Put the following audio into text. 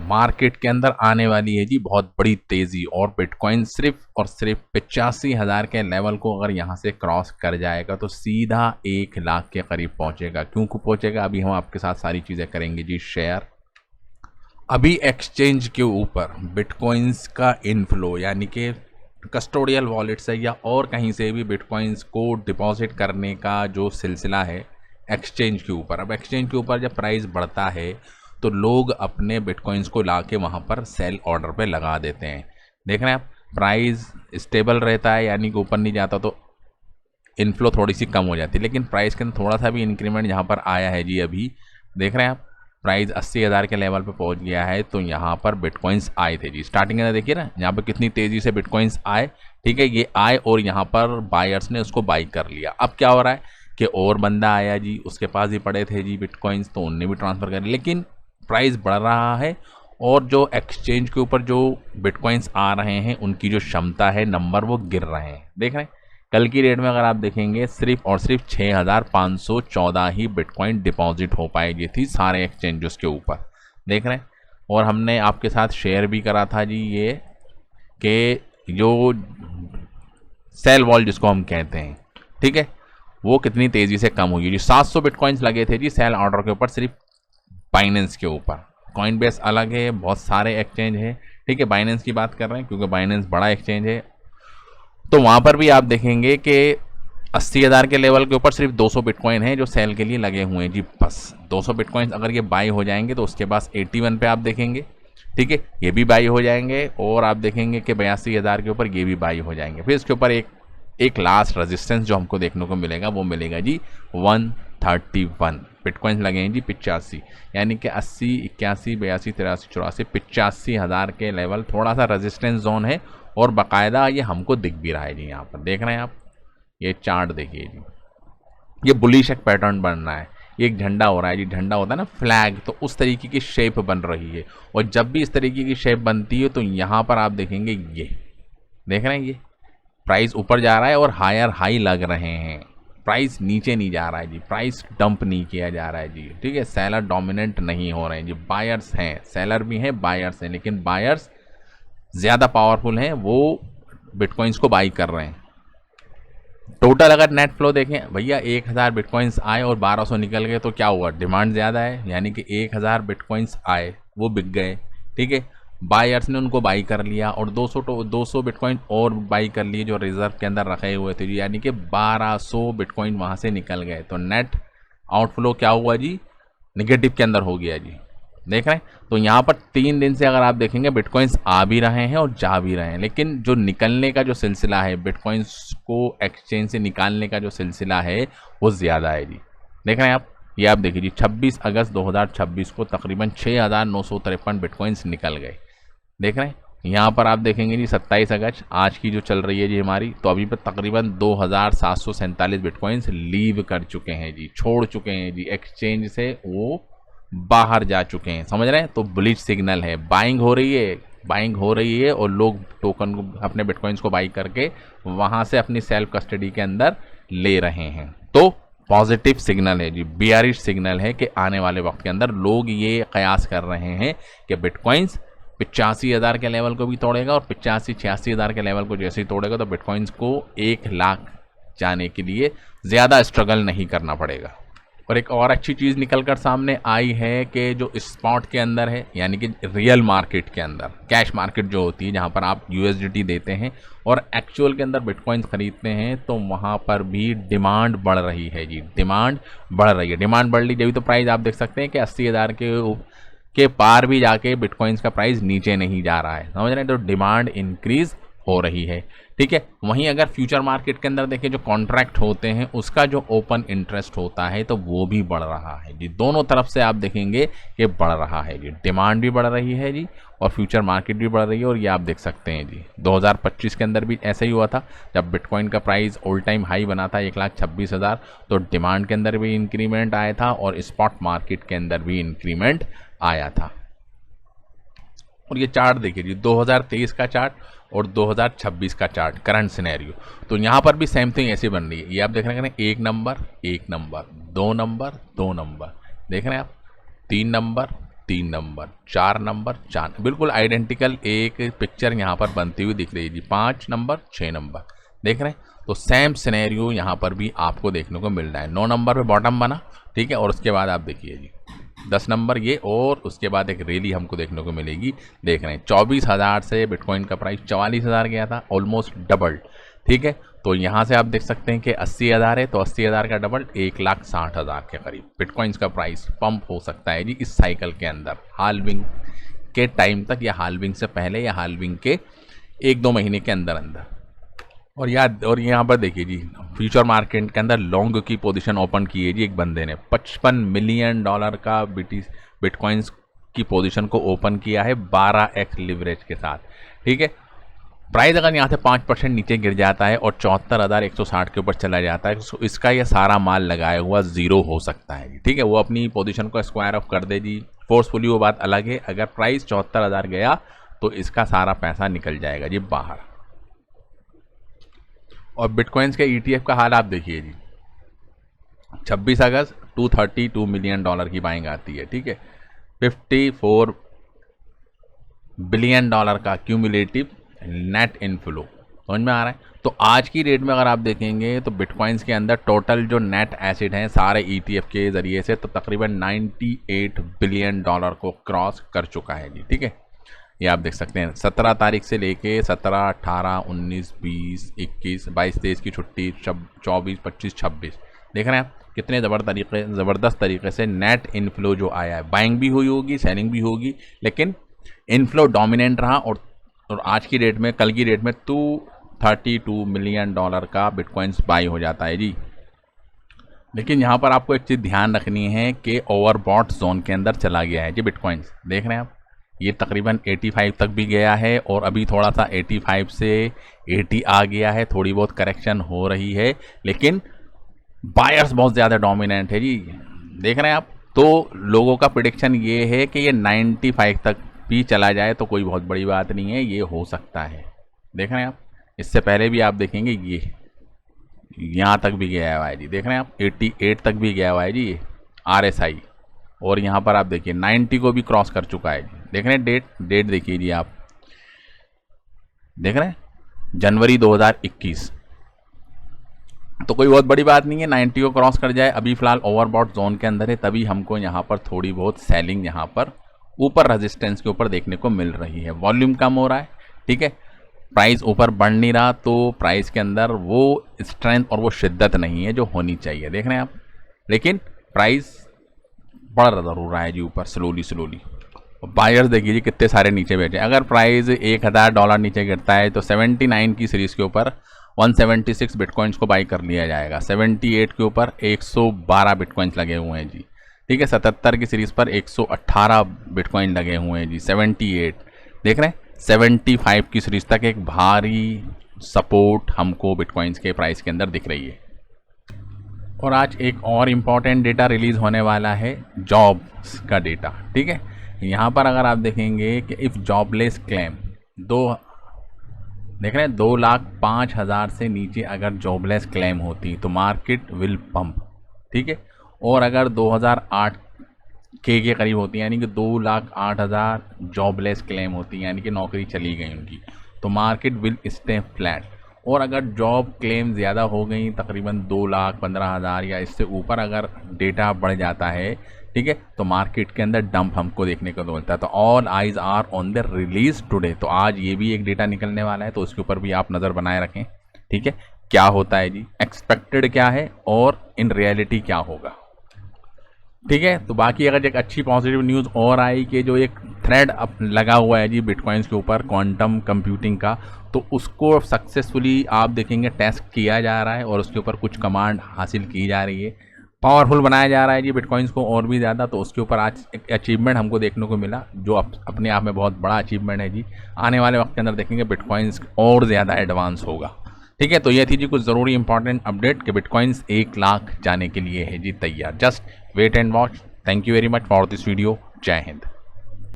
Market के अंदर आने वाली है जी बहुत बड़ी तेज़ी, और बिटकॉइन सिर्फ और सिर्फ 85,000 के लेवल को अगर यहाँ से क्रॉस कर जाएगा तो सीधा 1 लाख के करीब पहुँचेगा। क्यों पहुँचेगा, अभी हम आपके साथ सारी चीज़ें करेंगे जी शेयर। अभी एक्सचेंज के ऊपर बिटकॉइंस का इनफ्लो, यानी कि कस्टोडियल वॉलेट से या और कहीं से भी बिटकॉइंस को डिपॉजिट करने का जो सिलसिला है एक्सचेंज के ऊपर। अब एक्सचेंज के ऊपर जब प्राइस बढ़ता है तो लोग अपने बिटकॉइंस को ला के वहाँ पर सेल ऑर्डर पे लगा देते हैं। देख रहे हैं आप, प्राइस स्टेबल रहता है यानी कि ऊपर नहीं जाता तो इनफ्लो थोड़ी सी कम हो जाती है, लेकिन प्राइस के अंदर थोड़ा सा भी इंक्रीमेंट यहाँ पर आया है जी। अभी देख रहे हैं आप, प्राइस 80,000 के लेवल पे पहुंच गया है, तो यहाँ पर बिटकॉइंस आए थे जी स्टार्टिंग में। देखिए ना यहाँ पर कितनी तेज़ी से बिटकॉइंस आए, ठीक है, ये आए और यहाँ पर बायर्स ने उसको बाई कर लिया। अब क्या हो रहा है कि और बंदा आया जी, उसके पास ही पड़े थे जी बिटकॉइंस, तो उनने भी ट्रांसफ़र कर, लेकिन प्राइस बढ़ रहा है और जो एक्सचेंज के ऊपर जो बिटकॉइंस आ रहे हैं उनकी जो क्षमता है, नंबर वो गिर रहे हैं। देख रहे हैं कल की डेट में अगर आप देखेंगे सिर्फ और सिर्फ 6,514 ही बिटकॉइन डिपॉजिट हो पाएगी थी सारे एक्सचेंजेस के ऊपर। देख रहे हैं, और हमने आपके साथ शेयर भी करा था जी ये कि जो सेल वॉल जिसको हम कहते हैं, ठीक है, वो कितनी तेज़ी से कम हुई जी। 700 बिटकॉइंस लगे थे जी सेल ऑर्डर के ऊपर सिर्फ बाइनेंस के ऊपर। कॉइनबेस अलग है, बहुत सारे एक्सचेंज है, ठीक है, बाइनेंस की बात कर रहे हैं क्योंकि बाइनेंस बड़ा एक्सचेंज है। तो वहाँ पर भी आप देखेंगे कि 80,000 के लेवल के ऊपर सिर्फ 200 बिटकॉइन हैं जो सेल के लिए लगे हुए हैं जी, बस 200 बिटकॉइन अगर ये बाई हो जाएंगे तो उसके पास 81 पे आप देखेंगे, ठीक है, ये भी बाई हो जाएंगे, और आप देखेंगे कि 82,000 के ऊपर ये भी बाई हो जाएंगे। फिर इसके ऊपर एक लास्ट रेजिस्टेंस जो हमको देखने को मिलेगा वो मिलेगा जी 131 बिटकॉइन लगे हैं जी 85, यानी कि 80, 81, 82, 83, 84, 85,000 के लेवल थोड़ा सा रेजिस्टेंस जोन है, और बाकायदा ये हमको दिख भी रहा है जी। यहाँ पर देख रहे हैं आप, ये चार्ट देखिए जी, ये बुलिश एक पैटर्न बन रहा है, ये एक झंडा हो रहा है जी, झंडा होता है ना फ्लैग, तो उस तरीके की शेप बन रही है। और जब भी इस तरीके की शेप बनती है तो यहाँ पर आप देखेंगे ये, देख रहे हैं, ये प्राइस ऊपर जा रहा है और हायर हाई लग रहे हैं, प्राइस नीचे नहीं जा रहा है जी, प्राइस डंप नहीं किया जा रहा है जी, ठीक है, सेलर डोमिनेंट नहीं हो रहे हैं जी, बायर्स हैं, सेलर भी हैं, बायर्स हैं, लेकिन बायर्स ज़्यादा पावरफुल हैं, वो बिटकॉइंस को बाई कर रहे हैं। टोटल अगर नेट फ्लो देखें भैया, 1,000 बिटकॉइंस आए और 1,200 निकल गए, तो क्या हुआ, डिमांड ज़्यादा है, यानी कि 1,000 बिटकॉइंस आए वो बिक गए, ठीक है, बायर्स ने उनको बाई कर लिया, और 200 बिटकॉइन और बाई कर लिए जो रिजर्व के अंदर रखे हुए थे जी, यानी कि 1,200 बिटकॉइन वहाँ से निकल गए, तो नेट आउटफ्लो क्या हुआ जी, निगेटिव के अंदर हो गया जी। देख रहे हैं, तो यहाँ पर 3 दिन से अगर आप देखेंगे बिटकॉइंस आ भी रहे हैं और जा भी रहे हैं, लेकिन जो निकलने का जो सिलसिला है, बिटकॉइंस को एक्सचेंज से निकालने का जो सिलसिला है वो ज़्यादा है जी। देख रहे हैं आप, ये आप देखिए जी, 26 अगस्त 2026 को तकरीबन 6,953 बिटकॉइंस निकल गए। देख रहे हैं, यहाँ पर आप देखेंगे जी 27 अगस्त आज की जो चल रही है जी हमारी, तो अभी पर तकरीबन 2,747 बिटकॉइंस लीव कर चुके हैं जी, छोड़ चुके हैं जी, एक्सचेंज से वो बाहर जा चुके हैं, समझ रहे हैं। तो बुलिश सिग्नल है, बाइंग हो रही है, बाइंग हो रही है, और लोग टोकन को, अपने बिटकॉइंस को बाई करके वहाँ से अपनी सेल्फ कस्टडी के अंदर ले रहे हैं। तो पॉजिटिव सिग्नल है जी, बियरिश सिग्नल है कि आने वाले वक्त के अंदर लोग ये कयास कर रहे हैं कि बिटकॉइंस 85,000 के लेवल को भी तोड़ेगा, और 85-86,000 के लेवल को जैसे ही तोड़ेगा तो बिटकॉइंस को 1,00,000 जाने के लिए ज़्यादा स्ट्रगल नहीं करना पड़ेगा। और एक और अच्छी चीज़ निकल कर सामने आई है कि जो स्पॉट के अंदर है, यानी कि रियल मार्केट के अंदर, कैश मार्केट जो होती है जहाँ पर आप USDT देते हैं और एक्चुअल के अंदर बिटकॉइंस खरीदते हैं, तो वहाँ पर भी डिमांड बढ़ रही है जी, डिमांड बढ़ रही है। डिमांड बढ़ रही, जब तो प्राइस आप देख सकते हैं कि 80,000 के पार भी जाके बिटकॉइंस का प्राइस नीचे नहीं जा रहा है, समझ रहे हैं, तो डिमांड इंक्रीज हो रही है, ठीक है। वहीं अगर फ्यूचर मार्केट के अंदर देखें, जो कॉन्ट्रैक्ट होते हैं उसका जो ओपन इंटरेस्ट होता है तो वो भी बढ़ रहा है जी, दोनों तरफ से आप देखेंगे कि बढ़ रहा है जी, डिमांड भी बढ़ रही है जी और फ्यूचर मार्केट भी बढ़ रही है। और ये आप देख सकते हैं जी 2025 के अंदर भी ऐसा ही हुआ था, जब बिटकॉइन का प्राइस ऑल टाइम हाई बना था 1,26,000, तो डिमांड के अंदर भी इंक्रीमेंट आया था और स्पॉट मार्केट के अंदर भी इंक्रीमेंट आया था। और ये चार्ट देखिए जी, 2023 का चार्ट और 2026 का चार्ट, करंट सिनेरियो, तो यहाँ पर भी सेम थिंग ऐसी बन रही है। ये आप देख रहे हैं 1 नंबर 1 नंबर, 2 नंबर 2 नंबर, देख रहे हैं आप 3 नंबर 3 नंबर, 4 नंबर, 4, बिल्कुल आइडेंटिकल एक पिक्चर यहाँ पर बनती हुई दिख रही है जी। 5 नंबर, 6 नंबर, देख रहे हैं। तो सेम सिनेरियो यहाँ पर भी आपको देखने को मिल रहा है। 9 नंबर पे बॉटम बना, ठीक है, और उसके बाद आप देखिए जी 10 नंबर ये, और उसके बाद एक रैली हमको देखने को मिलेगी। देख रहे हैं 24,000 से बिटकॉइन का प्राइस 44,000 गया था, ऑलमोस्ट डबल, ठीक है। तो यहाँ से आप देख सकते हैं कि 80,000 है, तो 80,000 का डबल 1,60,000 के करीब बिटकॉइंस का प्राइस पंप हो सकता है जी इस साइकिल के अंदर, हाल्विंग के टाइम तक, या हाल्विंग से पहले, या हाल्विंग के 1-2 महीने के अंदर अंदर। और यहाँ पर देखिए जी फ्यूचर मार्केट के अंदर लॉन्ग की पोजीशन ओपन की है जी एक बंदे ने, $55 मिलियन का बिटकॉइंस की पोजीशन को ओपन किया है 12x लिवरेज के साथ, ठीक है। प्राइस अगर यहाँ से 5% नीचे गिर जाता है और 74,160 के ऊपर चला जाता है, तो इसका ये सारा माल लगाया हुआ ज़ीरो हो सकता है जी, ठीक है। वो अपनी पोजीशन को स्क्वायर ऑफ कर दे जी फोर्सफुली, वो बात अलग है। अगर प्राइस 74,000 गया तो इसका सारा पैसा निकल जाएगा जी बाहर। और बिटकॉइंस के ETF का हाल आप देखिए जी, 26 अगस्त $232 मिलियन की बाइंग आती है, ठीक है। $54 बिलियन का क्यूमुलेटिव नेट इनफ्लो, समझ में आ रहा है। तो आज की डेट में अगर आप देखेंगे तो बिटकॉइंस के अंदर टोटल जो नेट एसिड हैं सारे ETF के ज़रिए से, तो तकरीबन $98 बिलियन को क्रॉस कर चुका है जी, ठीक है। ये आप देख सकते हैं 17 तारीख से लेके 17, 18, 19, 20, 21, 22, 23 की छुट्टी, 24, 25, 26, देख रहे हैं आप कितने ज़बरदस्त तरीके से नेट इनफ्लो जो आया है। बाइंग भी हुई होगी, सेलिंग भी होगी, लेकिन इनफ्लो डोमिनेंट रहा। और आज की डेट में, कल की डेट में $232 मिलियन का बिटकॉइंस बाई हो जाता है जी। लेकिन यहाँ पर आपको एक चीज़ ध्यान रखनी है कि ओवरबॉट जोन के अंदर चला गया है जी बिटकॉइंस, देख रहे हैं आप। ये तकरीबन 85 तक भी गया है और अभी थोड़ा सा 85 से 80 आ गया है, थोड़ी बहुत करेक्शन हो रही है, लेकिन बायर्स बहुत ज़्यादा डोमिनेंट है जी, देख रहे हैं आप। तो लोगों का प्रेडिक्शन ये है कि ये 95 तक भी चला जाए तो कोई बहुत बड़ी बात नहीं है, ये हो सकता है, देख रहे हैं आप। इससे पहले भी आप देखेंगे ये यहाँ तक भी गया हुआ है जी, देख रहे हैं आप 88 तक भी गया हुआ है जी ये RSI। और यहाँ पर आप देखिए 90 को भी क्रॉस कर चुका है जी, देख रहे हैं डेट देखिए जी आप, देख रहे हैं जनवरी 2021। तो कोई बहुत बड़ी बात नहीं है 90 को क्रॉस कर जाए। अभी फिलहाल ओवरबॉट जोन के अंदर है, तभी हमको यहाँ पर थोड़ी बहुत सेलिंग यहाँ पर ऊपर रेजिस्टेंस के ऊपर देखने को मिल रही है। वॉल्यूम कम हो रहा है, ठीक है, प्राइस ऊपर बढ़ नहीं रहा, तो प्राइस के अंदर वो स्ट्रेंथ और वो शिद्दत नहीं है जो होनी चाहिए, देख रहे हैं आप। लेकिन प्राइस बढ़ ज़रूर रहा है जी ऊपर, स्लोली। बायर्स देखिए जी कितने सारे नीचे बैठे। अगर प्राइस $1,000 नीचे गिरता है तो 79 की सीरीज़ के ऊपर 176 बिटकॉइंस को बाई कर लिया जाएगा। 78 के ऊपर 112 बिटकॉइंस लगे हुए हैं जी, ठीक है। 77 की सीरीज़ पर 118 बिटकॉइन लगे हुए हैं जी। 78 देख रहे हैं, 75 की सीरीज़ तक एक भारी सपोर्ट हमको बिटकॉइंस के प्राइस के अंदर दिख रही है। और आज एक और इम्पॉर्टेंट डेटा रिलीज़ होने वाला है, जॉब्स का डेटा, ठीक है। यहाँ पर अगर आप देखेंगे कि इफ़ जॉबलेस क्लेम देख रहे हैं 2,05,000 से नीचे अगर जॉबलेस क्लेम होती तो मार्केट विल पंप, ठीक है। और अगर 2008 के करीब होती यानी कि 2,08,000 जॉबलेस क्लेम होती यानी कि नौकरी चली गई उनकी, तो मार्केट विल स्टे फ्लैट। और अगर जॉब क्लेम ज़्यादा हो गई तकरीबन 2,15,000 या इससे ऊपर अगर डेटा बढ़ जाता है, ठीक है, तो मार्केट के अंदर डंप हमको देखने को मिलता है। तो all eyes are on the release today. तो आज ये भी एक डेटा निकलने वाला है, तो उसके ऊपर भी आप नज़र बनाए रखें, ठीक है, क्या होता है जी, एक्सपेक्टेड क्या है और इन रियलिटी क्या होगा, ठीक है। तो बाकी अगर एक अच्छी पॉजिटिव न्यूज़ और आई कि जो एक थ्रेड अब लगा हुआ है जी बिटकॉइंस के ऊपर क्वांटम कंप्यूटिंग का, तो उसको सक्सेसफुली आप देखेंगे टेस्ट किया जा रहा है और उसके ऊपर कुछ कमांड हासिल की जा रही है, पावरफुल बनाया जा रहा है जी बिटकॉइंस को और भी ज़्यादा। तो उसके ऊपर आज एक अचीवमेंट हमको देखने को मिला जो अपने आप में बहुत बड़ा अचीवमेंट है जी। आने वाले वक्त के अंदर देखेंगे बिटकॉइंस और ज़्यादा एडवांस होगा, ठीक है। तो ये थी जी कुछ ज़रूरी इंपॉर्टेंट अपडेट कि बिटकॉइंस 1 लाख जाने के लिए है जी तैयार। Just wait and watch. Thank you very much for this video. जय हिंद।